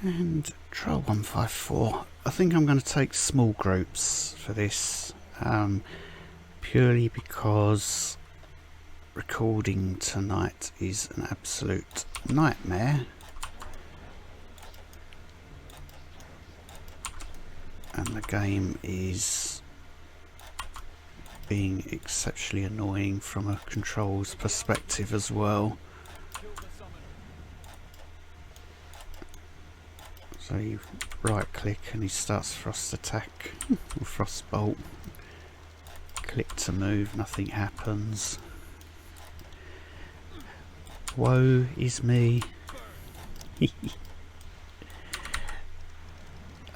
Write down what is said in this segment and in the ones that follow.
And trial 154. I think I'm going to take small groups for this, purely because recording tonight is an absolute nightmare. And the game is being exceptionally annoying from a controls perspective as well. So you right click and he starts frost attack or frost bolt. Click to move, nothing happens. Woe is me.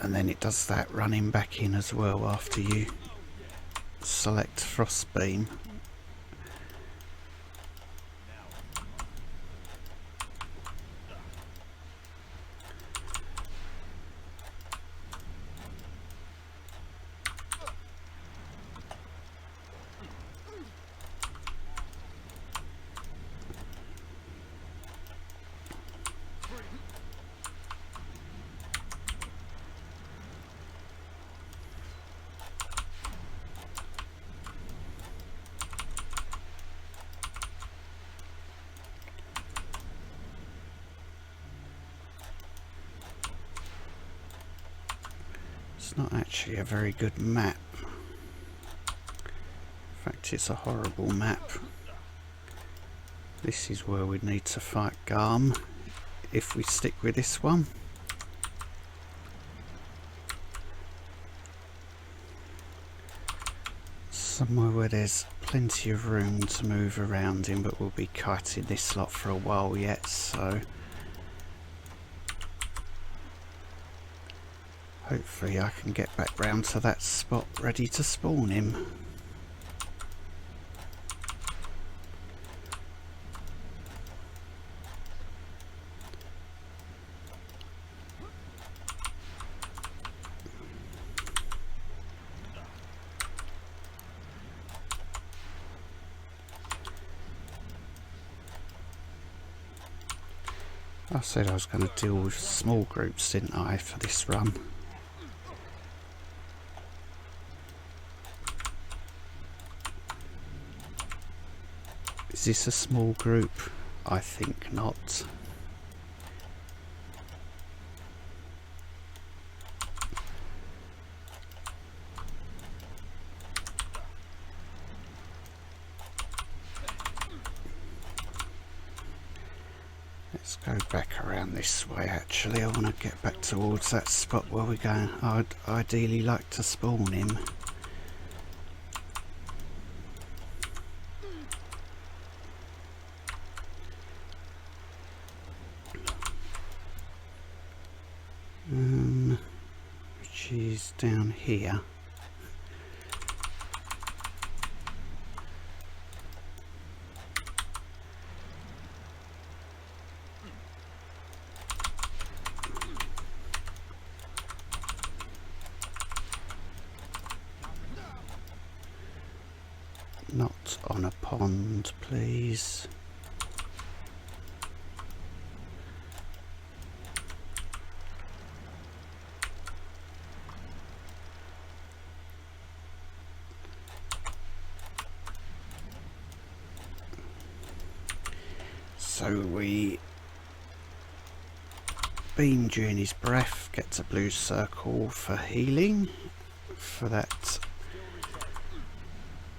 And then it does that running back in as well after you select Frostbeam. It's not actually a very good map. In fact, it's a horrible map. This is where we need to fight Garm if we stick with this one. Somewhere where there's plenty of room to move around in, but we'll be kiting this lot for a while yet, so hopefully I can get back round to that spot ready to spawn him. I said I was going to deal with small groups, didn't I, for this run? Is this a small group? I think not. Let's go back around this way actually. I want to get back towards that spot where we're going. I'd ideally like to spawn him. Which is down here. Not on a pond, please. So we beam during his breath, gets a blue circle for healing for that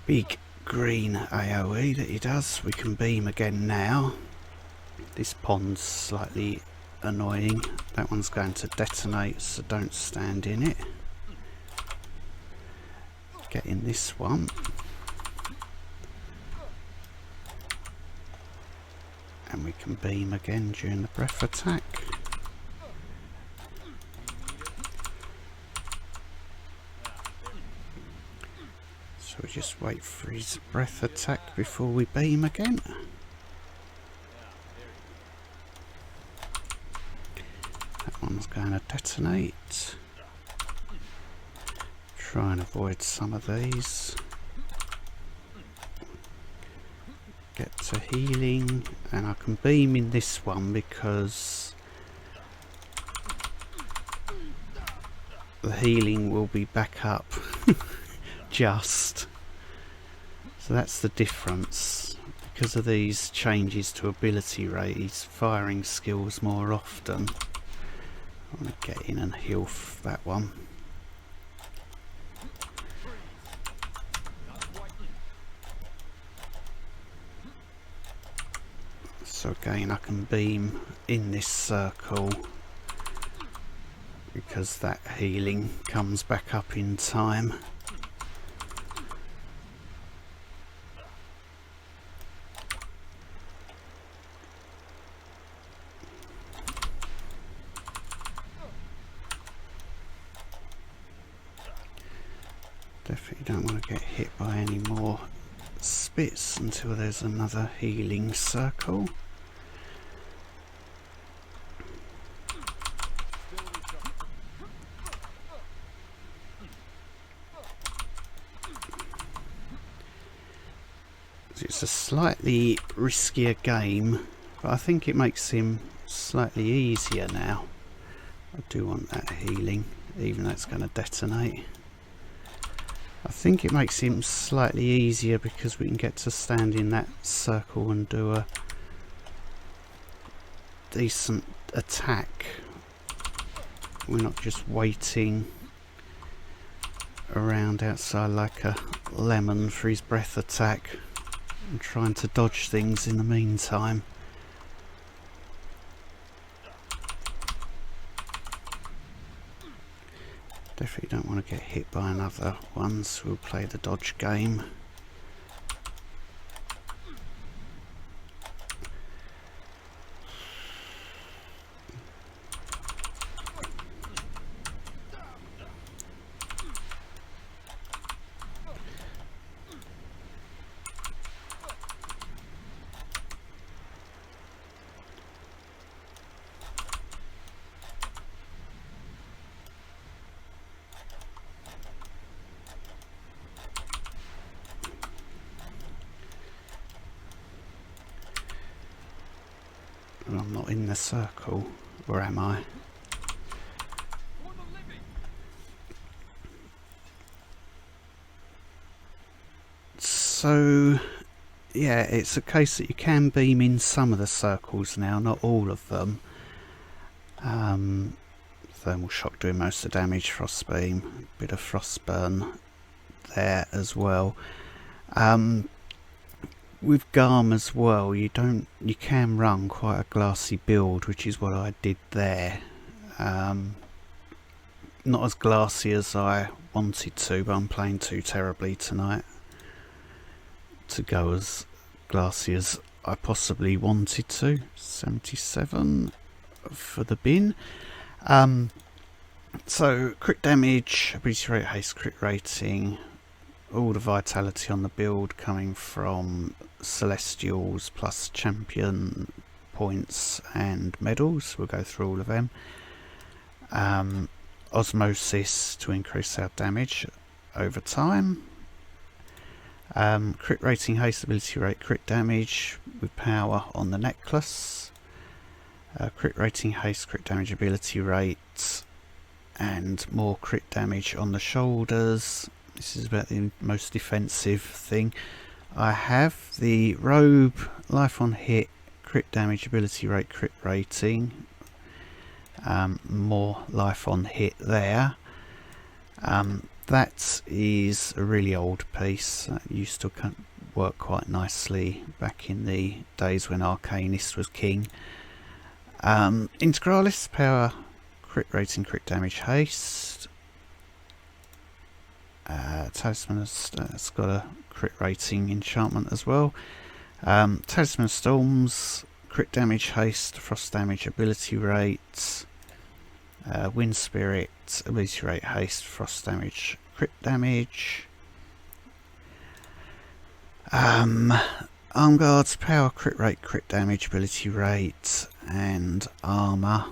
big green AoE that he does. We can beam again now. This pond's slightly annoying. That one's going to detonate, so don't stand in it. Get in this one. And we can beam again during the breath attack. So we just wait for his breath attack before we beam again. That one's going to detonate. Try and avoid some of these. Get to healing, and I can beam in this one because the healing will be back up just. So that's the difference. Because of these changes to ability rate, he's firing skills more often. I want to get in and heal that one. So again, I can beam in this circle because that healing comes back up in time. Definitely don't want to get hit by any more spits until there's another healing circle. It's a slightly riskier game, but I think it makes him slightly easier now. I do want that healing, even though it's going to detonate. I think it makes him slightly easier because we can get to stand in that circle and do a decent attack. We're not just waiting around outside like a lemon for his breath attack and trying to dodge things in the meantime. Definitely don't want to get hit by another one, so we'll play the dodge game. I'm not in the circle, or am I? So, yeah, it's a case that you can beam in some of the circles now, not all of them. Thermal shock doing most of the damage, Frostbeam, bit of Frostburn there as well. With Garm as well, you can run quite a glassy build, which is what I did there. Not as glassy as I wanted to, but I'm playing too terribly tonight to go as glassy as I possibly wanted to. 77 for the bin. So crit damage, ability rate, haste, crit rating, all the vitality on the build coming from Celestials plus champion points and medals. We'll go through all of them. Osmosis to increase our damage over time. Crit rating, haste, ability rate, crit damage with power on the necklace. Crit rating, haste, crit damage, ability rate, and more crit damage on the shoulders. This is about the most defensive thing I have. The robe, life on hit, crit damage, ability rate, crit rating. More life on hit there. That is a really old piece. That used to work quite nicely back in the days when Arcanist was king. Integralis, power, crit rating, crit damage, haste. Talisman has got a crit rating enchantment as well. Talisman Storms, crit damage, haste, frost damage, ability rate. Wind Spirit, ability rate, haste, frost damage, crit damage. Arm Guards, power, crit rate, crit damage, ability rate, and armour.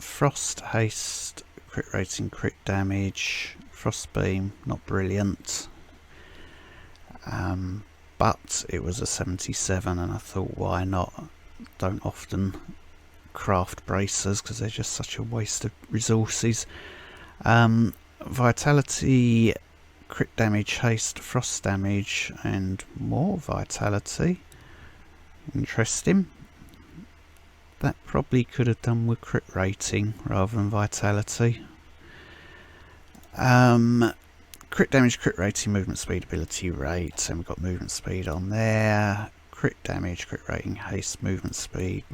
Frost, haste, crit rating, crit damage. Frostbeam, not brilliant. But it was a 77 and I thought, why not? Don't often craft bracers because they're just such a waste of resources. Vitality, crit damage, haste, frost damage, and more vitality. Interesting. That probably could have done with crit rating rather than vitality. Crit damage, crit rating, movement speed, ability rate, and we've got movement speed on there. Crit damage, crit rating, haste, movement speed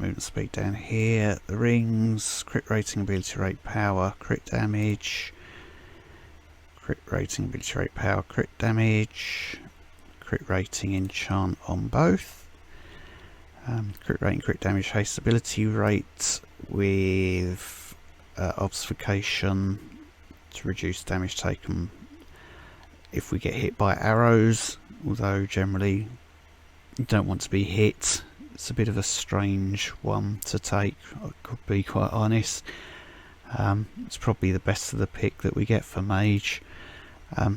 down here. The rings, crit rating, ability rate, power, crit damage. Crit rating, ability rate, power, crit damage. Crit rating, enchant on both. Crit rating, crit damage, haste, ability rate with obfuscation to reduce damage taken if we get hit by arrows, although generally you don't want to be hit. It's a bit of a strange one to take, I could be quite honest. It's probably the best of the pick that we get for Mage.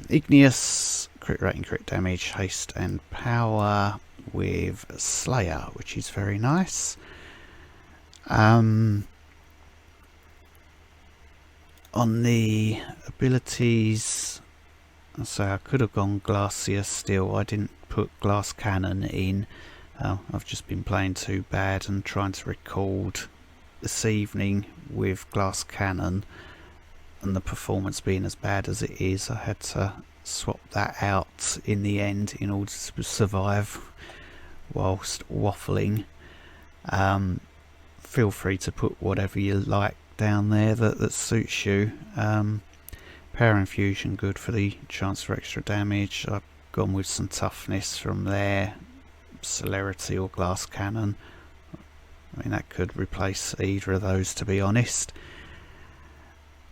Igneous, crit rating, crit damage, haste and power with Slayer, which is very nice. On the abilities, so I could have gone Glacier Steel. I didn't put Glass Cannon in. I've just been playing too bad and trying to record this evening with Glass Cannon, and the performance being as bad as it is, I had to swap that out in the end in order to survive whilst waffling. Feel free to put whatever you like down there that suits you. Power Infusion, good for the chance for extra damage. I've gone with some toughness from there. Celerity or Glass Cannon. I mean, that could replace either of those, to be honest.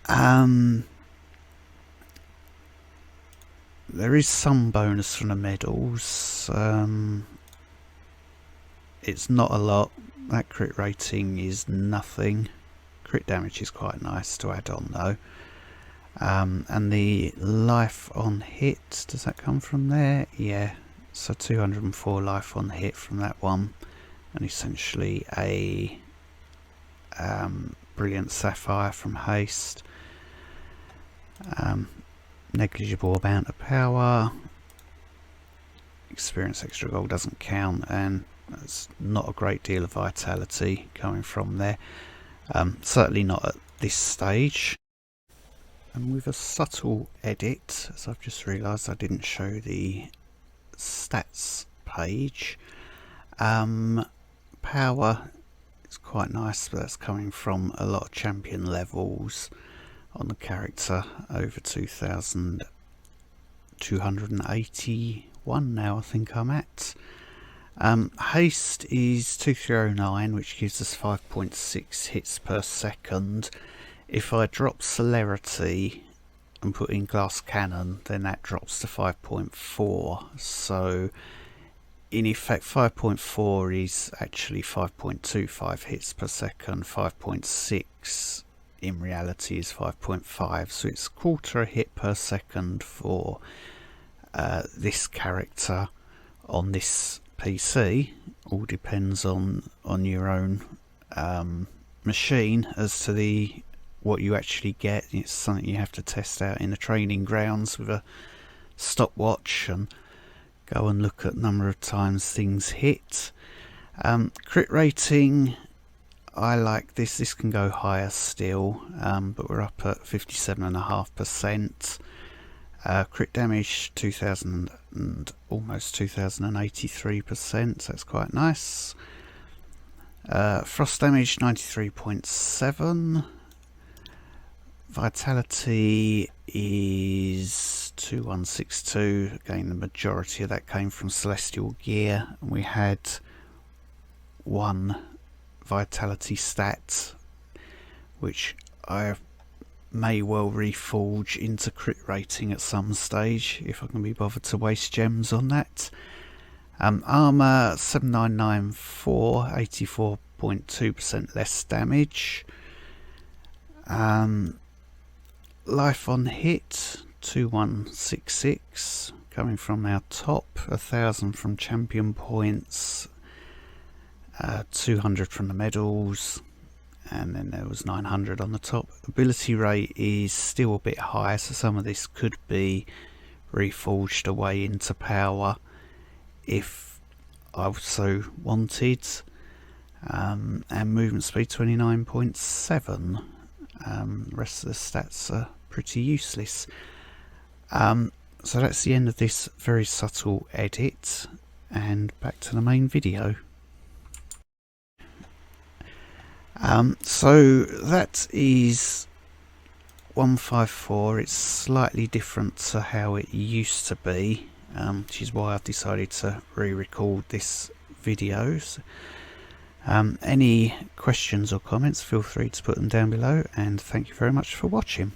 There is some bonus from the medals. It's not a lot. That crit rating is nothing. Crit damage is quite nice to add on though. And the life on hit, does that come from there? Yeah, so 204 life on hit from that one, and essentially a brilliant sapphire from haste. Negligible amount of power. Experience extra gold doesn't count, and there's not a great deal of vitality coming from there. Certainly not at this stage. And with a subtle edit, as I've just realised I didn't show the stats page. Power is quite nice, but that's coming from a lot of champion levels on the character, over 2,281 now I think I'm at. Haste is 2309, which gives us 5.6 hits per second. If I drop Celerity and put in Glass Cannon, then that drops to 5.4. So in effect 5.4 is actually 5.25 hits per second. 5.6 in reality is 5.5, so it's quarter a hit per second for this character on this PC. All depends on your own machine as to what you actually get. It's something you have to test out in the training grounds with a stopwatch and go and look at number of times things hit. Crit rating, I like this. This can go higher still, but we're up at 57.5%. Crit damage 2000 and almost 2083%, so that's quite nice. Frost damage 93.7. Vitality is 2162. Again, the majority of that came from Celestial Gear, and we had one vitality stat which I may well reforge into crit rating at some stage if I can be bothered to waste gems on that. Armour 7994, 84.2% less damage. Life on hit 2166, coming from our top, 1000 from champion points, 200 from the medals, and then there was 900 on the top. Ability rate is still a bit high, so some of this could be reforged away into power if I so wanted. And movement speed 29.7. The rest of the stats are pretty useless. So that's the end of this very subtle edit, and back to the main video. So that is 154. It's slightly different to how it used to be, which is why I've decided to re-record this video. Any questions or comments, feel free to put them down below, and thank you very much for watching.